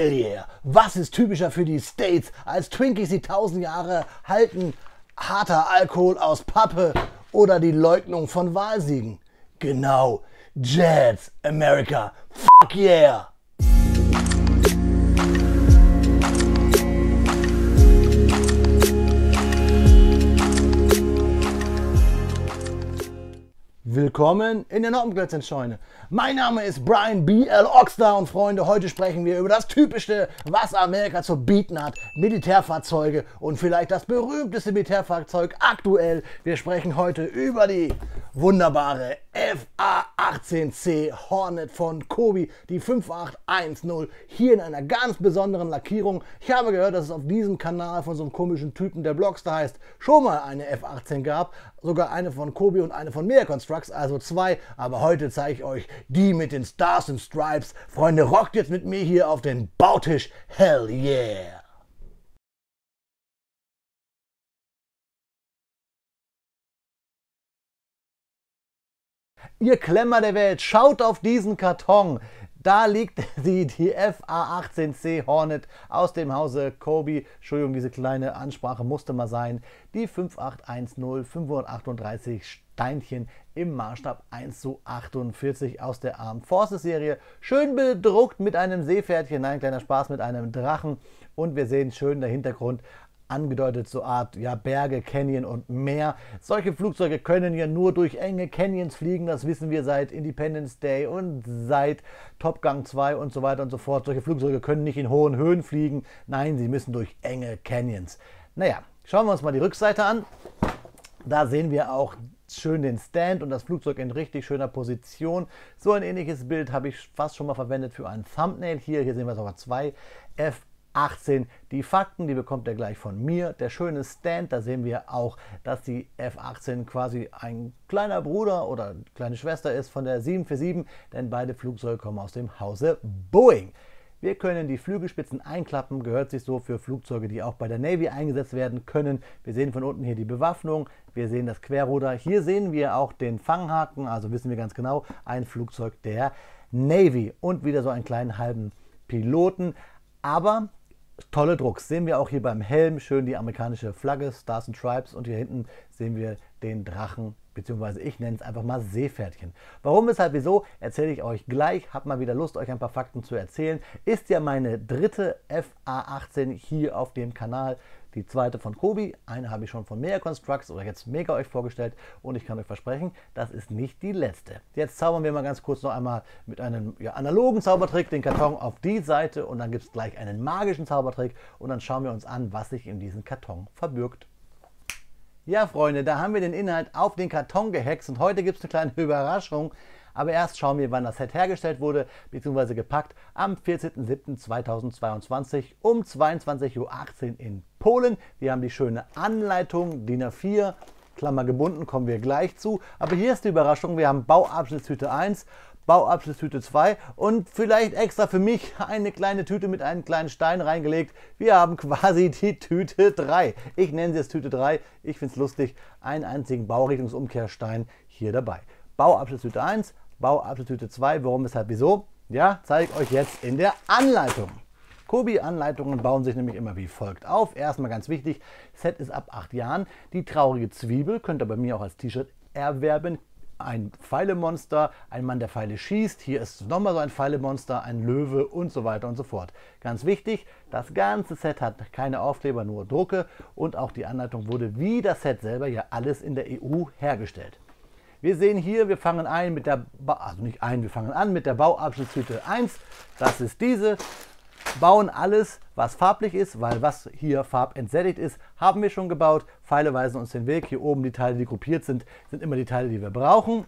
Hell yeah! Was ist typischer für die States, als Twinkies, die 1000 Jahre halten, harter Alkohol aus Pappe oder die Leugnung von Wahlsiegen? Genau, Jazz, America, fuck yeah! Willkommen in der Noppenplätzchenscheune. Mein Name ist Brian B.L. Oxter und Freunde, heute sprechen wir über das Typischste, was Amerika zu bieten hat. Militärfahrzeuge und vielleicht das berühmteste Militärfahrzeug aktuell. Wir sprechen heute über die wunderbare FA-18C Hornet von Kobi, die 5810, hier in einer ganz besonderen Lackierung. Ich habe gehört, dass es auf diesem Kanal von so einem komischen Typen, der Blockster heißt, schon mal eine F-18 gab. Sogar eine von Kobi und eine von Mea Constructs, also zwei. Aber heute zeige ich euch die mit den Stars and Stripes. Freunde, rockt jetzt mit mir hier auf den Bautisch. Hell yeah! Ihr Klemmer der Welt, schaut auf diesen Karton. Da liegt die FA-18C Hornet aus dem Hause Kobi. Entschuldigung, diese kleine Ansprache musste mal sein. Die 5810 538 Steinchen im Maßstab 1:48 aus der Armed Forces Serie. Schön bedruckt mit einem Seepferdchen, ein kleiner Spaß mit einem Drachen. Und wir sehen schön der Hintergrund angedeutet, so Art Berge, Canyon und Meer. Solche Flugzeuge können ja nur durch enge Canyons fliegen, das wissen wir seit Independence Day und seit Top Gun 2 und so weiter und so fort. Solche Flugzeuge können nicht in hohen Höhen fliegen, nein, sie müssen durch enge Canyons. Naja, schauen wir uns mal die Rückseite an. Da sehen wir auch schön den Stand und das Flugzeug in richtig schöner Position. So ein ähnliches Bild habe ich fast schon mal verwendet für ein Thumbnail. Hier sehen wir sogar zwei F-18. Die Fakten, die bekommt ihr gleich von mir. Der schöne Stand, da sehen wir auch, dass die F-18 quasi ein kleiner Bruder oder kleine Schwester ist von der 747, denn beide Flugzeuge kommen aus dem Hause Boeing. Wir können die Flügelspitzen einklappen, gehört sich so für Flugzeuge, die auch bei der Navy eingesetzt werden können. Wir sehen von unten hier die Bewaffnung, wir sehen das Querruder. Hier sehen wir auch den Fanghaken, also wissen wir ganz genau, ein Flugzeug der Navy. Und wieder so einen kleinen halben Piloten, aber tolle Drucks. Sehen wir auch hier beim Helm, schön die amerikanische Flagge, Stars and Stripes, und hier hinten sehen wir den Drachen, beziehungsweise ich nenne es einfach mal Seepferdchen. Warum, weshalb, wieso, erzähle ich euch gleich. Hab mal wieder Lust, euch ein paar Fakten zu erzählen. Ist ja meine dritte FA-18 hier auf dem Kanal. Die zweite von Kobi, eine habe ich schon von Mea Constructs oder jetzt Mega euch vorgestellt und ich kann euch versprechen, das ist nicht die letzte. Jetzt zaubern wir mal ganz kurz noch einmal mit einem analogen Zaubertrick den Karton auf die Seite und dann gibt es gleich einen magischen Zaubertrick und dann schauen wir uns an, was sich in diesem Karton verbirgt. Ja, Freunde, da haben wir den Inhalt auf den Karton gehext und heute gibt es eine kleine Überraschung. Aber erst schauen wir, wann das Set hergestellt wurde bzw. gepackt. Am 14.07.2022 um 22:18 Uhr in Polen. Wir haben die schöne Anleitung, DIN A4, Klammer gebunden, kommen wir gleich zu. Aber hier ist die Überraschung, wir haben Bauabschnittstüte 1, Bauabschnittstüte 2 und vielleicht extra für mich eine kleine Tüte mit einem kleinen Stein reingelegt. Wir haben quasi die Tüte 3. Ich nenne sie jetzt Tüte 3. Ich finde es lustig, einen einzigen Baurichtungsumkehrstein hier dabei. Bauabschnittstüte 1, Bauabschnittstüte 2, warum, weshalb, wieso? Ja, zeige ich euch jetzt in der Anleitung. Kobi-Anleitungen bauen sich nämlich immer wie folgt auf. Erstmal ganz wichtig, Set ist ab 8 Jahren. Die traurige Zwiebel könnt ihr bei mir auch als T-Shirt erwerben. Ein Pfeilemonster, ein Mann, der Pfeile schießt. Hier ist nochmal so ein Pfeilemonster, ein Löwe und so weiter und so fort. Ganz wichtig, das ganze Set hat keine Aufkleber, nur Drucke. Und auch die Anleitung wurde wie das Set selber ja alles in der EU hergestellt. Wir sehen hier, wir fangen an mit der Bauabschnittstüte 1. Das ist diese. Bauen alles, was farblich ist, weil was hier farbentsättigt ist, haben wir schon gebaut. Pfeile weisen uns den Weg. Hier oben die Teile, die gruppiert sind, sind immer die Teile, die wir brauchen.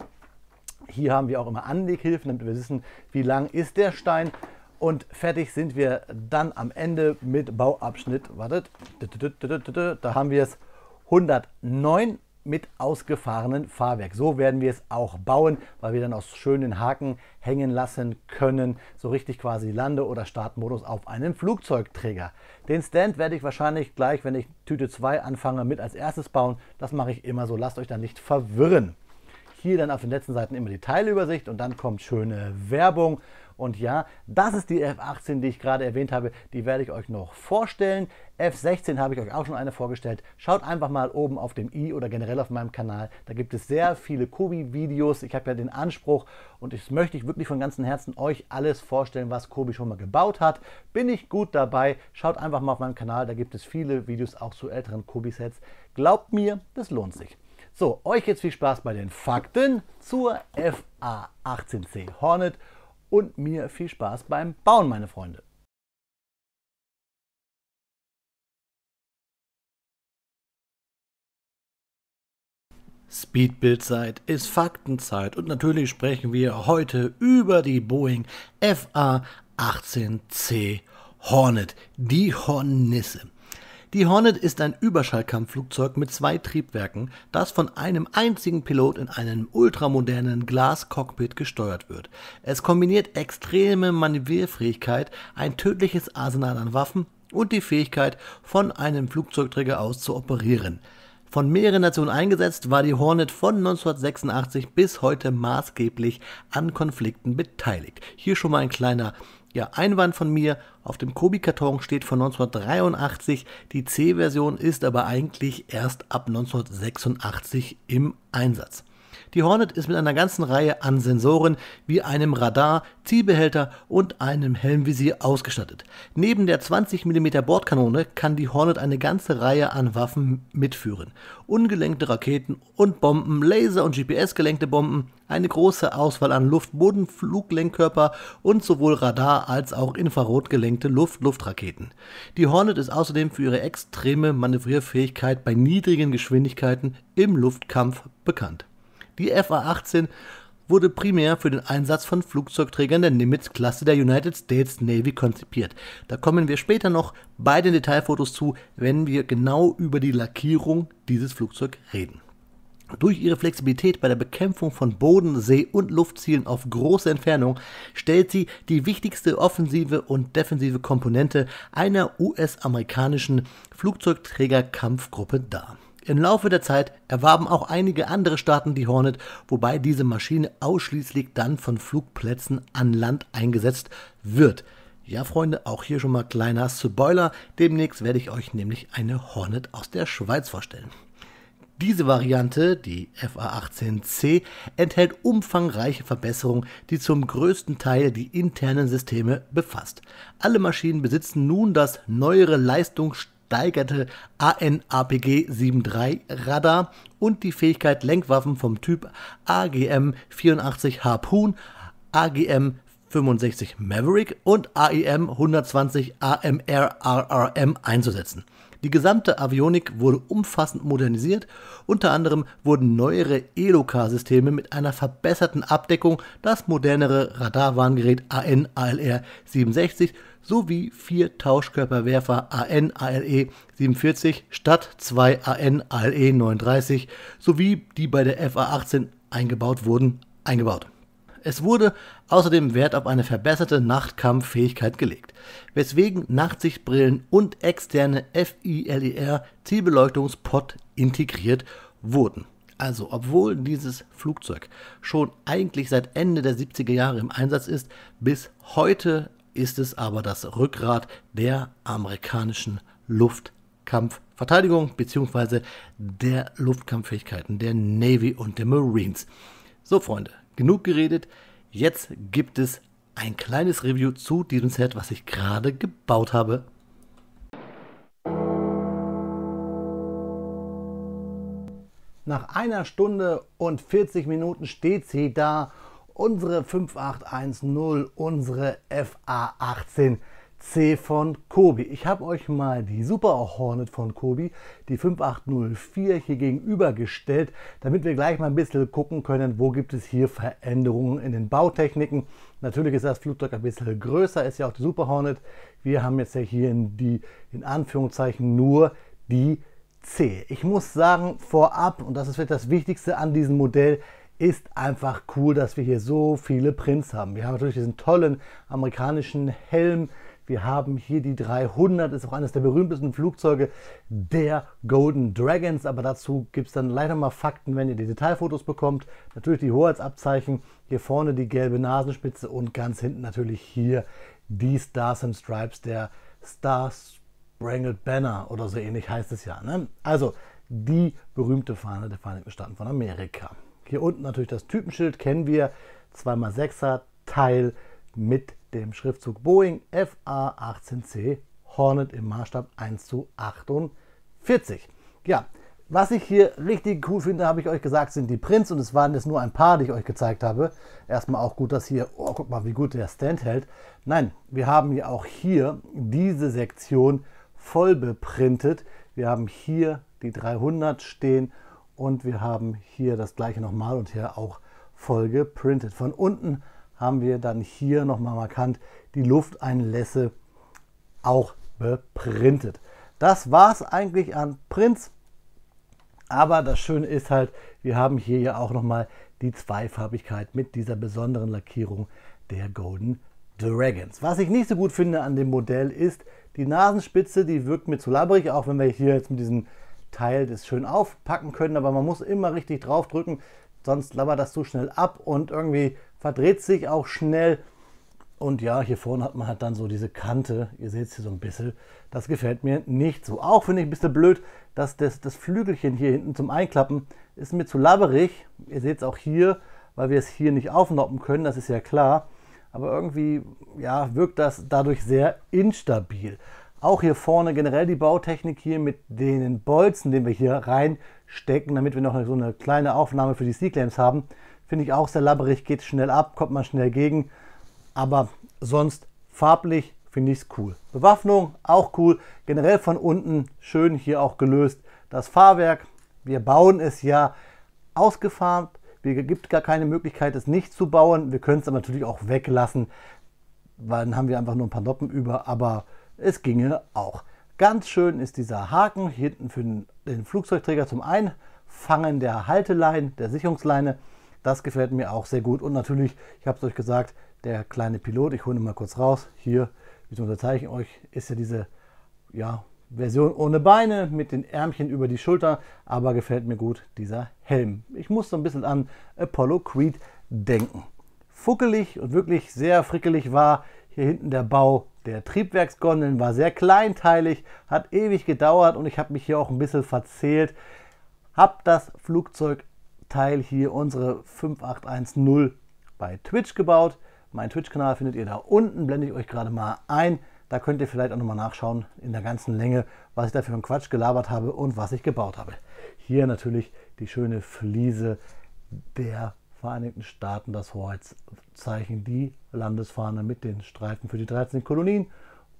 Hier haben wir auch immer Anleghilfen, damit wir wissen, wie lang ist der Stein. Und fertig sind wir dann am Ende mit Bauabschnitt, wartet, da haben wir es 109 mit ausgefahrenem Fahrwerk. So werden wir es auch bauen, weil wir dann auch schön den Haken hängen lassen können. So richtig quasi Lande- oder Startmodus auf einem Flugzeugträger. Den Stand werde ich wahrscheinlich gleich, wenn ich Tüte 2 anfange, mit als erstes bauen. Das mache ich immer so, lasst euch da nicht verwirren. Hier dann auf den letzten Seiten immer die Teileübersicht und dann kommt schöne Werbung. Und ja, das ist die F-18, die ich gerade erwähnt habe. Die werde ich euch noch vorstellen. F-16 habe ich euch auch schon eine vorgestellt. Schaut einfach mal oben auf dem i oder generell auf meinem Kanal. Da gibt es sehr viele Kobi-Videos. Ich habe ja den Anspruch und das möchte ich wirklich von ganzem Herzen euch alles vorstellen, was Kobi schon mal gebaut hat. Bin ich gut dabei? Schaut einfach mal auf meinem Kanal. Da gibt es viele Videos auch zu älteren Kobi-Sets. Glaubt mir, das lohnt sich. So, euch jetzt viel Spaß bei den Fakten zur FA-18C Hornet und mir viel Spaß beim Bauen, meine Freunde. Speedbildzeit ist Faktenzeit und natürlich sprechen wir heute über die Boeing FA-18C Hornet, die Hornisse. Die Hornet ist ein Überschallkampfflugzeug mit 2 Triebwerken, das von einem einzigen Pilot in einem ultramodernen Glascockpit gesteuert wird. Es kombiniert extreme Manövrierfähigkeit, ein tödliches Arsenal an Waffen und die Fähigkeit, von einem Flugzeugträger aus zu operieren. Von mehreren Nationen eingesetzt, war die Hornet von 1986 bis heute maßgeblich an Konflikten beteiligt. Hier schon mal ein kleiner Einwand von mir. Auf dem Kobi-Karton steht von 1983, die C-Version ist aber eigentlich erst ab 1986 im Einsatz. Die Hornet ist mit einer ganzen Reihe an Sensoren wie einem Radar, Zielbehälter und einem Helmvisier ausgestattet. Neben der 20 mm Bordkanone kann die Hornet eine ganze Reihe an Waffen mitführen. Ungelenkte Raketen und Bomben, Laser- und GPS-gelenkte Bomben, eine große Auswahl an Luft-Boden-Fluglenkkörper und sowohl Radar- als auch Infrarot-gelenkte Luft-Luft-Raketen. Die Hornet ist außerdem für ihre extreme Manövrierfähigkeit bei niedrigen Geschwindigkeiten im Luftkampf bekannt. Die FA-18 wurde primär für den Einsatz von Flugzeugträgern der Nimitz-Klasse der United States Navy konzipiert. Da kommen wir später noch bei den Detailfotos zu, wenn wir genau über die Lackierung dieses Flugzeugs reden. Durch ihre Flexibilität bei der Bekämpfung von Boden-, See- und Luftzielen auf große Entfernung stellt sie die wichtigste offensive und defensive Komponente einer US-amerikanischen Flugzeugträgerkampfgruppe dar. Im Laufe der Zeit erwarben auch einige andere Staaten die Hornet, wobei diese Maschine ausschließlich dann von Flugplätzen an Land eingesetzt wird. Ja, Freunde, auch hier schon mal kleiner Spoiler. Demnächst werde ich euch nämlich eine Hornet aus der Schweiz vorstellen. Diese Variante, die FA-18C, enthält umfangreiche Verbesserungen, die zum größten Teil die internen Systeme befasst. Alle Maschinen besitzen nun das neuere leistungssteigerte AN/APG-73 Radar und die Fähigkeit, Lenkwaffen vom Typ AGM-84 Harpoon, AGM-65 Maverick und AIM-120 AMR-RRM einzusetzen. Die gesamte Avionik wurde umfassend modernisiert, unter anderem wurden neuere ELOCA-Systeme mit einer verbesserten Abdeckung, das modernere Radarwarngerät AN/ALR-67 sowie 4 Tauschkörperwerfer AN/ALE-47 statt 2 AN/ALE-39 sowie die bei der FA-18 eingebaut wurden, eingebaut. Es wurde außerdem Wert auf eine verbesserte Nachtkampffähigkeit gelegt, weswegen Nachtsichtbrillen und externe FILER-Zielbeleuchtungspot integriert wurden. Also, obwohl dieses Flugzeug schon eigentlich seit Ende der 70er Jahre im Einsatz ist, bis heute ist es aber das Rückgrat der amerikanischen Luftkampfverteidigung bzw. der Luftkampffähigkeiten der Navy und der Marines. So, Freunde, genug geredet, jetzt gibt es ein kleines Review zu diesem Set, was ich gerade gebaut habe. Nach 1 Stunde und 40 Minuten steht sie da, unsere 5810, unsere FA-18C von Kobi. Ich habe euch mal die Super Hornet von Kobi, die 5804, hier gegenübergestellt, damit wir gleich mal ein bisschen gucken können, wo gibt es hier Veränderungen in den Bautechniken. Natürlich ist das Flugzeug ein bisschen größer, ist ja auch die Super Hornet. Wir haben jetzt ja hier in Anführungszeichen nur die C. Ich muss sagen, vorab, und das ist das Wichtigste an diesem Modell, ist einfach cool, dass wir hier so viele Prints haben. Wir haben natürlich diesen tollen amerikanischen Helm, Wir haben hier die 300, ist auch eines der berühmtesten Flugzeuge der Golden Dragons. Aber dazu gibt es dann leider mal Fakten, wenn ihr die Detailfotos bekommt. Natürlich die Hoheitsabzeichen, hier vorne die gelbe Nasenspitze und ganz hinten natürlich hier die Stars and Stripes, der Star Spangled Banner oder so ähnlich heißt es ja. Ne? Also die berühmte Fahne der Vereinigten Staaten von Amerika. Hier unten natürlich das Typenschild, kennen wir, 2x6er Teil mit dem Schriftzug Boeing FA-18C Hornet im Maßstab 1:48. Ja, was ich hier richtig cool finde, habe ich euch gesagt, sind die Prints und es waren jetzt nur ein paar, die ich euch gezeigt habe. Erstmal auch gut, dass hier, oh, guck mal, wie gut der Stand hält. Nein, wir haben ja auch hier diese Sektion voll beprintet. Wir haben hier die 300 stehen und wir haben hier das gleiche nochmal und hier auch voll geprintet. Von unten haben wir dann hier nochmal markant die Lufteinlässe auch beprintet. Das war es eigentlich an Prints. Aber das Schöne ist halt, wir haben hier ja auch nochmal die Zweifarbigkeit mit dieser besonderen Lackierung der Golden Dragons. Was ich nicht so gut finde an dem Modell ist, die Nasenspitze, die wirkt mir zu labbrig, auch wenn wir hier jetzt mit diesem Teil das schön aufpacken können, aber man muss immer richtig drauf drücken, sonst labbert das zu schnell ab und irgendwie verdreht sich auch schnell. Und ja, hier vorne hat man halt dann so diese Kante, ihr seht es hier so ein bisschen, das gefällt mir nicht so. Auch finde ich ein bisschen blöd, dass das Flügelchen hier hinten zum Einklappen ist mir zu labberig. Ihr seht es auch hier, weil wir es hier nicht aufnoppen können, das ist ja klar. Aber irgendwie ja, wirkt das dadurch sehr instabil. Auch hier vorne generell die Bautechnik hier mit den Bolzen, den wir hier reinstecken, damit wir noch so eine kleine Aufnahme für die C-Clamps haben, finde ich auch sehr labberig, geht schnell ab, kommt man schnell gegen. Aber sonst farblich finde ich es cool. Bewaffnung auch cool. Generell von unten schön hier auch gelöst. Das Fahrwerk, wir bauen es ja ausgefarbt. Es gibt gar keine Möglichkeit, es nicht zu bauen. Wir können es aber natürlich auch weglassen, weil dann haben wir einfach nur ein paar Noppen über. Aber es ginge auch. Ganz schön ist dieser Haken hier hinten für den Flugzeugträger zum Einfangen der Halteleine, der Sicherungsleine. Das gefällt mir auch sehr gut. Und natürlich, ich habe es euch gesagt, der kleine Pilot, ich hole ihn mal kurz raus, hier, beziehungsweise zeige ich euch, ist ja diese Version ohne Beine mit den Ärmchen über die Schulter, aber gefällt mir gut dieser Helm. Ich muss so ein bisschen an Apollo Creed denken. Fuckelig und wirklich sehr frickelig war hier hinten der Bau der Triebwerksgondeln, war sehr kleinteilig, hat ewig gedauert und ich habe mich hier auch ein bisschen verzählt. Habe das Flugzeugteil hier, unsere 5810, bei Twitch gebaut. Mein Twitch-Kanal findet ihr da unten, blende ich euch gerade mal ein. Da könnt ihr vielleicht auch nochmal nachschauen in der ganzen Länge, was ich da für einen Quatsch gelabert habe und was ich gebaut habe. Hier natürlich die schöne Fliese der Vereinigten Staaten, das Hoheitszeichen, die Landesfahne mit den Streifen für die 13 Kolonien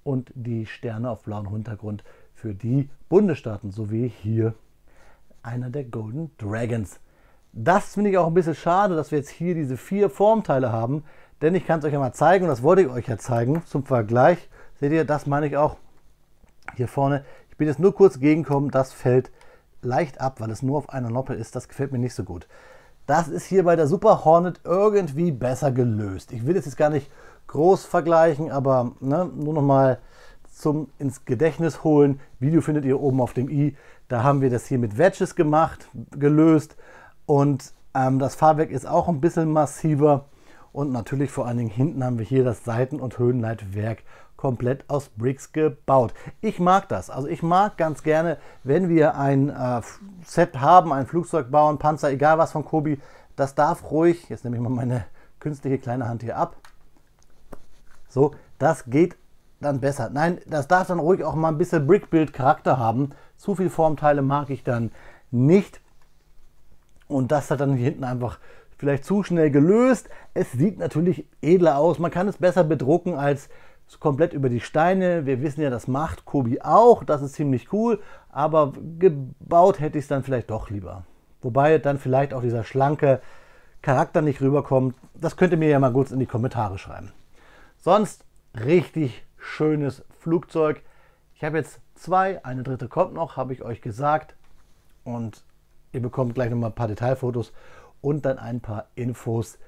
und die Sterne auf blauem Hintergrund für die Bundesstaaten, sowie hier einer der Golden Dragons. Das finde ich auch ein bisschen schade, dass wir jetzt hier diese 4 Formteile haben, denn ich kann es euch ja mal zeigen und das wollte ich euch ja zeigen zum Vergleich. Seht ihr, das meine ich auch hier vorne. Ich bin jetzt nur kurz gegengekommen, das fällt leicht ab, weil es nur auf einer Noppe ist. Das gefällt mir nicht so gut. Das ist hier bei der Super Hornet irgendwie besser gelöst. Ich will jetzt gar nicht groß vergleichen, aber ne, nur noch mal zum ins Gedächtnis holen. Video findet ihr oben auf dem i. Da haben wir das hier mit Wedges gemacht, gelöst und das Fahrwerk ist auch ein bisschen massiver. Und natürlich vor allen Dingen hinten haben wir hier das Seiten- und Höhenleitwerk komplett aus Bricks gebaut. Ich mag das. Also ich mag ganz gerne, wenn wir ein Set haben, ein Flugzeug bauen, Panzer, egal was von Kobi, das darf ruhig, jetzt nehme ich mal meine künstliche kleine Hand hier ab. So, das geht dann besser. Nein, das darf dann ruhig auch mal ein bisschen Brickbuild-Charakter haben. Zu viele Formteile mag ich dann nicht. Und das hat dann hier hinten einfach vielleicht zu schnell gelöst. Es sieht natürlich edler aus. Man kann es besser bedrucken als komplett über die Steine. Wir wissen ja, das macht Kobi auch. Das ist ziemlich cool. Aber gebaut hätte ich es dann vielleicht doch lieber. Wobei dann vielleicht auch dieser schlanke Charakter nicht rüberkommt. Das könnt ihr mir ja mal kurz in die Kommentare schreiben. Sonst richtig schönes Flugzeug. Ich habe jetzt 2, eine dritte kommt noch, habe ich euch gesagt. Und ihr bekommt gleich nochmal ein paar Detailfotos und dann ein paar Infos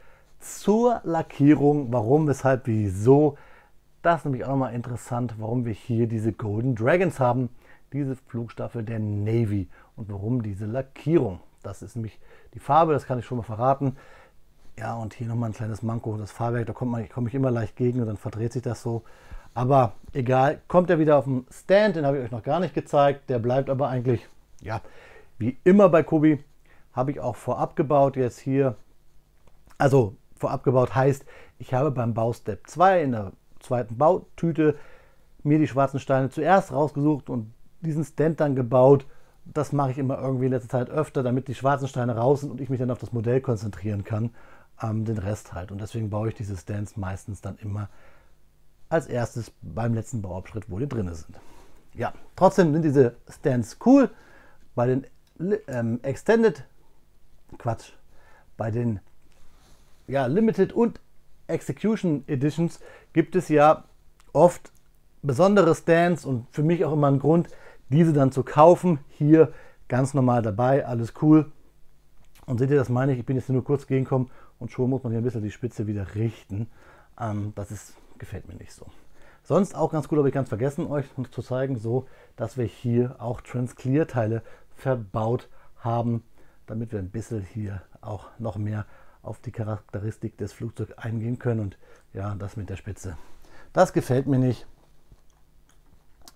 zur Lackierung, warum, weshalb, wieso. Das ist nämlich auch nochmal interessant, warum wir hier diese Golden Dragons haben, diese Flugstaffel der Navy und warum diese Lackierung. Das ist nämlich die Farbe, das kann ich schon mal verraten. Ja, und hier nochmal ein kleines Manko, das Fahrwerk, da komme ich immer leicht gegen und dann verdreht sich das so. Aber egal, kommt er wieder auf den Stand, den habe ich euch noch gar nicht gezeigt. Der bleibt aber eigentlich, ja, wie immer bei Kobi, habe ich auch vorab gebaut jetzt hier. Also vorab gebaut heißt, ich habe beim Baustep 2 in der zweiten Bautüte mir die schwarzen Steine zuerst rausgesucht und diesen Stand dann gebaut. Das mache ich immer irgendwie in letzter Zeit öfter, damit die schwarzen Steine raus sind und ich mich dann auf das Modell konzentrieren kann. Den Rest halt. Und deswegen baue ich diese Stands meistens dann immer als erstes beim letzten Bauabschnitt, wo die drin sind. Ja, trotzdem sind diese Stands cool. Bei den bei den Limited und Execution Editions gibt es ja oft besondere Stands und für mich auch immer ein Grund, diese dann zu kaufen. Hier ganz normal dabei, alles cool. Und seht ihr, das meine ich, ich bin jetzt nur kurz gegengekommen und schon muss man hier ein bisschen die Spitze wieder richten. Gefällt mir nicht so. Sonst auch ganz cool, habe ich ganz vergessen, euch zu zeigen, so, dass wir hier auch Transclear-Teile verbaut haben, damit wir ein bisschen hier auch noch mehr auf die Charakteristik des Flugzeugs eingehen können. Und ja, das mit der Spitze, das gefällt mir nicht.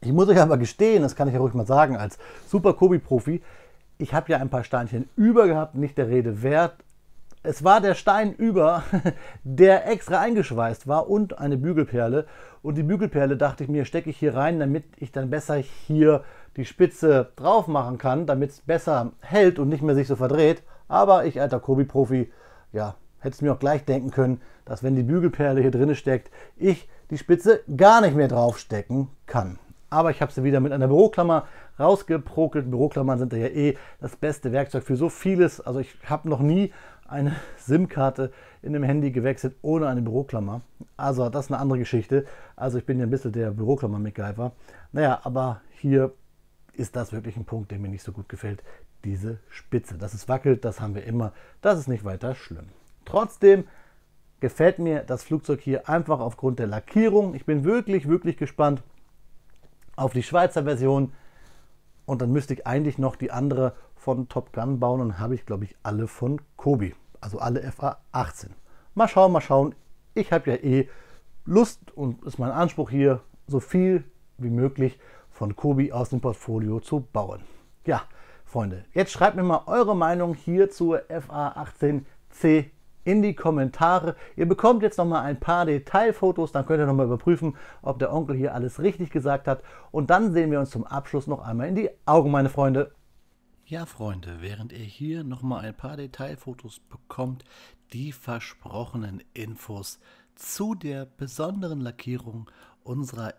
Ich muss euch aber gestehen, das kann ich ja ruhig mal sagen, als Super Kobi-Profi, ich habe ja ein paar Steinchen über gehabt, nicht der Rede wert. Es war der Stein über, der extra eingeschweißt war und eine Bügelperle. Und die Bügelperle, dachte ich mir, stecke ich hier rein, damit ich dann besser hier die Spitze drauf machen kann, damit es besser hält und nicht mehr sich so verdreht. Aber ich, alter Kobi-Profi, ja, hätte es mir auch gleich denken können, dass wenn die Bügelperle hier drin steckt, ich die Spitze gar nicht mehr draufstecken kann. Aber ich habe sie wieder mit einer Büroklammer rausgeprokelt. Büroklammern sind ja eh das beste Werkzeug für so vieles. Also ich habe noch nie eine SIM-Karte in einem Handy gewechselt ohne eine Büroklammer. Also das ist eine andere Geschichte. Also ich bin ja ein bisschen der Büroklammer-MacGyver. Naja, aber hier ist das wirklich ein Punkt, der mir nicht so gut gefällt. Diese Spitze. Dass es wackelt, das haben wir immer. Das ist nicht weiter schlimm. Trotzdem gefällt mir das Flugzeug hier einfach aufgrund der Lackierung. Ich bin wirklich, wirklich gespannt auf die Schweizer Version. Und dann müsste ich eigentlich noch die andere von Top Gun bauen. Und dann habe ich, glaube ich, alle von Kobi. Also alle FA18. Mal schauen, mal schauen. Ich habe ja eh Lust und ist mein Anspruch hier, so viel wie möglich von Kobi aus dem Portfolio zu bauen. Ja, Freunde, jetzt schreibt mir mal eure Meinung hier zur FA18C in die Kommentare. Ihr bekommt jetzt noch mal ein paar Detailfotos, dann könnt ihr noch mal überprüfen, ob der Onkel hier alles richtig gesagt hat. Und dann sehen wir uns zum Abschluss noch einmal in die Augen, meine Freunde. Ja, Freunde, während ihr hier noch mal ein paar Detailfotos bekommt, die versprochenen Infos zu der besonderen Lackierung unserer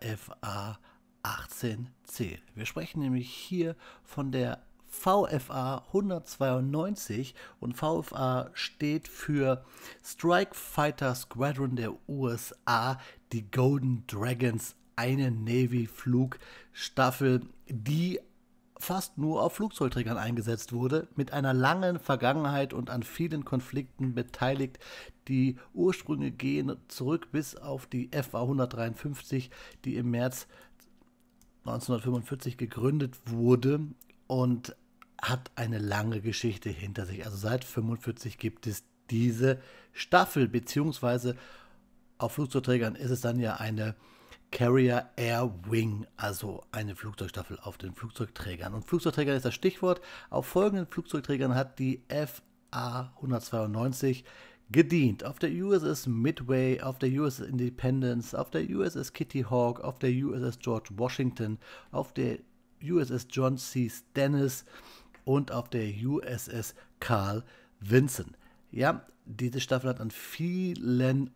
FA18C. Wir sprechen nämlich hier von der VFA 192 und VFA steht für Strike Fighter Squadron der USA, die Golden Dragons, eine Navy-Flugstaffel, die fast nur auf Flugzeugträgern eingesetzt wurde, mit einer langen Vergangenheit und an vielen Konflikten beteiligt. Die Ursprünge gehen zurück bis auf die FA 153, die im März 1945 gegründet wurde und hat eine lange Geschichte hinter sich. Also seit 1945 gibt es diese Staffel, beziehungsweise auf Flugzeugträgern ist es dann ja eine Carrier Air Wing, also eine Flugzeugstaffel auf den Flugzeugträgern. Und Flugzeugträger ist das Stichwort. Auf folgenden Flugzeugträgern hat die FA 192 gedient. Auf der USS Midway, auf der USS Independence, auf der USS Kitty Hawk, auf der USS George Washington, auf der USS John C. Stennis und auf der USS Carl Vinson. Ja, diese Staffel hat an vielen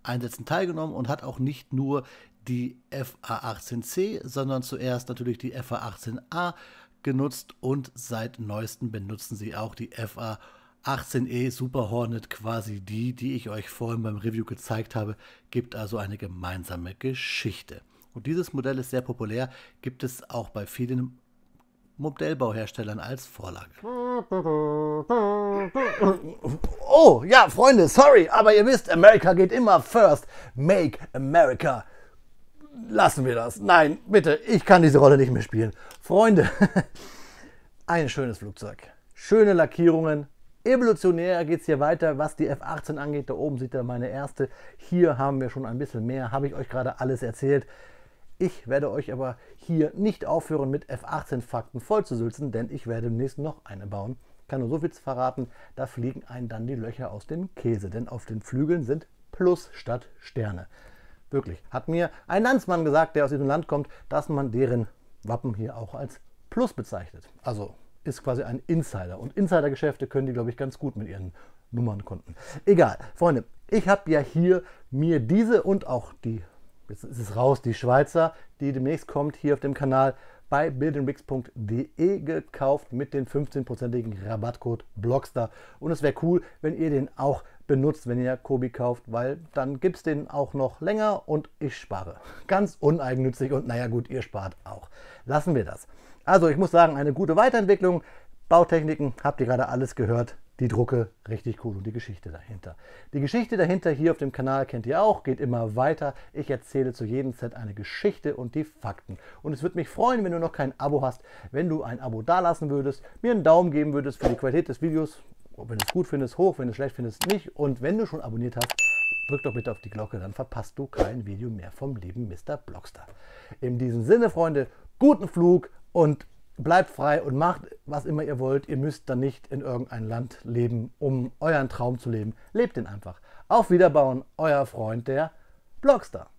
Einsätzen teilgenommen und hat auch nicht nur die FA18C, sondern zuerst natürlich die FA18A genutzt und seit neuestem benutzen sie auch die FA18E Super Hornet, quasi die ich euch vorhin beim Review gezeigt habe, gibt also eine gemeinsame Geschichte. Und dieses Modell ist sehr populär, gibt es auch bei vielen Modellbauherstellern als Vorlage. Oh, ja, Freunde, sorry, aber ihr wisst, America geht immer first. Make America lassen wir das. Nein, bitte, ich kann diese Rolle nicht mehr spielen. Freunde, ein schönes Flugzeug. Schöne Lackierungen. Evolutionär geht es hier weiter, was die F-18 angeht. Da oben sieht ihr meine erste. Hier haben wir schon ein bisschen mehr, habe ich euch gerade alles erzählt. Ich werde euch aber hier nicht aufhören, mit F-18-Fakten vollzusülzen, denn ich werde demnächst noch eine bauen. Kann nur so viel verraten, da fliegen einem dann die Löcher aus dem Käse, denn auf den Flügeln sind Plus statt Sterne. Wirklich, hat mir ein Landsmann gesagt, der aus diesem Land kommt, dass man deren Wappen hier auch als Plus bezeichnet. Also ist quasi ein Insider. Und Insidergeschäfte können die, glaube ich, ganz gut mit ihren Nummernkonten. Egal, Freunde, ich habe ja hier mir diese und auch die, jetzt ist es raus, die Schweizer, die demnächst kommt hier auf dem Kanal, bei buildandrigs.de gekauft mit dem 15%igen Rabattcode Blockstar. Und es wäre cool, wenn ihr den auch benutzt, wenn ihr Kobi kauft, weil dann gibt es den auch noch länger und ich spare. Ganz uneigennützig und naja gut, ihr spart auch. Lassen wir das. Also ich muss sagen, eine gute Weiterentwicklung. Bautechniken, habt ihr gerade alles gehört. Die Drucke, richtig cool und die Geschichte dahinter. Die Geschichte dahinter hier auf dem Kanal kennt ihr auch, geht immer weiter. Ich erzähle zu jedem Set eine Geschichte und die Fakten. Und es würde mich freuen, wenn du noch kein Abo hast, wenn du ein Abo dalassen würdest, mir einen Daumen geben würdest für die Qualität des Videos. Wenn du es gut findest, hoch, wenn du es schlecht findest, nicht. Und wenn du schon abonniert hast, drück doch bitte auf die Glocke, dann verpasst du kein Video mehr vom lieben Mr. Blockstar. In diesem Sinne, Freunde, guten Flug und bleibt frei und macht, was immer ihr wollt. Ihr müsst dann nicht in irgendein Land leben, um euren Traum zu leben. Lebt ihn einfach. Auf Wiederbauen, euer Freund, der Blockstar.